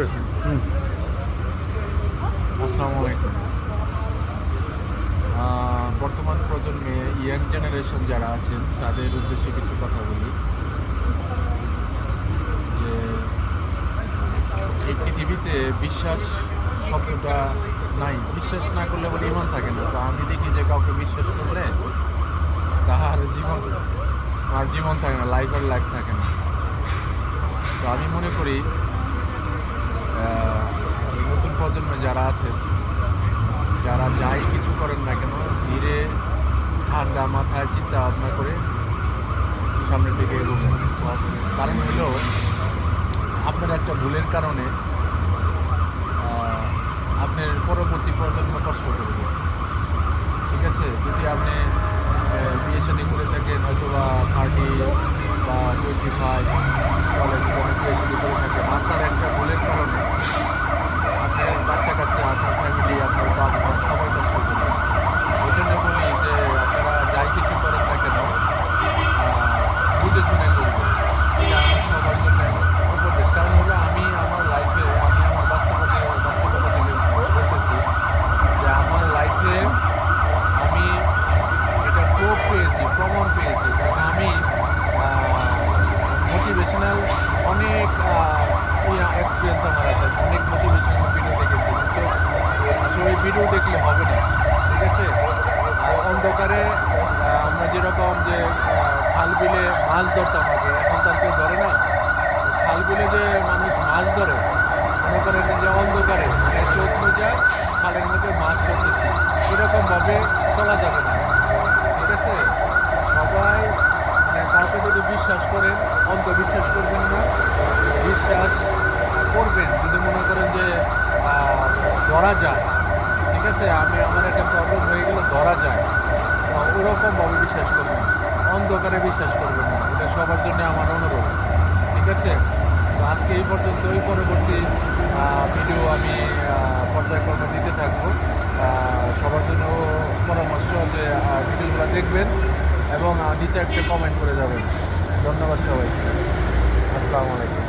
ওকে। আসসালামু আলাইকুম। বর্তমান প্রজন্মে ইয়াং জেনারেশন যারা আছেন তাদের উদ্দেশ্যে কিছু কথা বলি যে এই পৃথিবীতে বিশ্বাস শব্দটা নাই। বিশ্বাস না করলে বলে ইমান থাকে না। তো আমি দেখি যে কাউকে বিশ্বাস করলে তাহার জীবন থাকে না, লাইফ থাকে না। তো আমি মনে করি এই নতুন প্রজন্মে যারা আছে, যারা যাই কিছু করেন না কেন, ধীরে ঠান্ডা মাথায় চিন্তা ভাবনা করে সামনের দিকে এগোবেন। কারণ হলো আপনার একটা ভুলের কারণে আপনার পরবর্তী প্রজন্ম কষ্ট করবে। ঠিক আছে, যদি আপনি বিয়ে শাদী করে থাকেন, হয়তো বা 30 বা 25 কলেজ বিয়ে শাদী করে থাকেন, আপনার একটা ভুলের কারণে আপনার বাচ্চা কাচ্চা, আপনার ফ্যামিলি, আপনার বাবা মা সবাই কষ্ট করবে। ওই জন্য বলি যে আপনারা যাই কিছু করেন না কেন বুঝে শুনে করবেন। এটা আমার সবার জন্য উপদেশ। কারণ হলো আমি আমার লাইফে, আমি আমার বাস্তবতা থেকে বলতেছি যে আমার লাইফে আমি এটা প্রমাণ পেয়েছি। কারণ আমি মোটিভেশনাল অনেক এক্সপিরিয়েন্স আমার আছে, অনেক মোটিভেশনাল ভিডিও দেখেছি, কিন্তু আসলে ওই ভিডিও দেখলে হবে না। ঠিক আছে, আর অন্ধকারে আমরা যেরকম যে খাল বিলে মাছ ধরতাম আগে, এখন তার কেউ ধরে না। খাল বিলে যে মানুষ মাছ ধরে, মনে করেন যে অন্ধকারে মানে চোখ মোজা খালের মধ্যে মাছ ধরতেছি, এরকমভাবে চলা যাবে না। ঠিক আছে, সবাই মানে কাউকে যদি বিশ্বাস করেন, অন্ধবিশ্বাস করবেন না, বিশ্বাস করবেন যদি মনে করেন যে ধরা যায়। ঠিক আছে, আমার একটা প্রবলেম হয়ে গেলে ধরা যায়, ওরকমভাবে বিশ্বাস করবেন, অন্ধকারে বিশ্বাস করবেন না। এটা সবার জন্য আমার অনুরোধ। ঠিক আছে, তো আজকে এই পর্যন্তই। পরবর্তী ভিডিও আমি পর্যায়ক্রমে দিতে থাকবো। সবার জন্য পরামর্শ যে ভিডিওগুলো দেখবেন এবং নিচে একটা কমেন্ট করে যাবেন। ধন্যবাদ সবাইকে। আসসালামু আলাইকুম।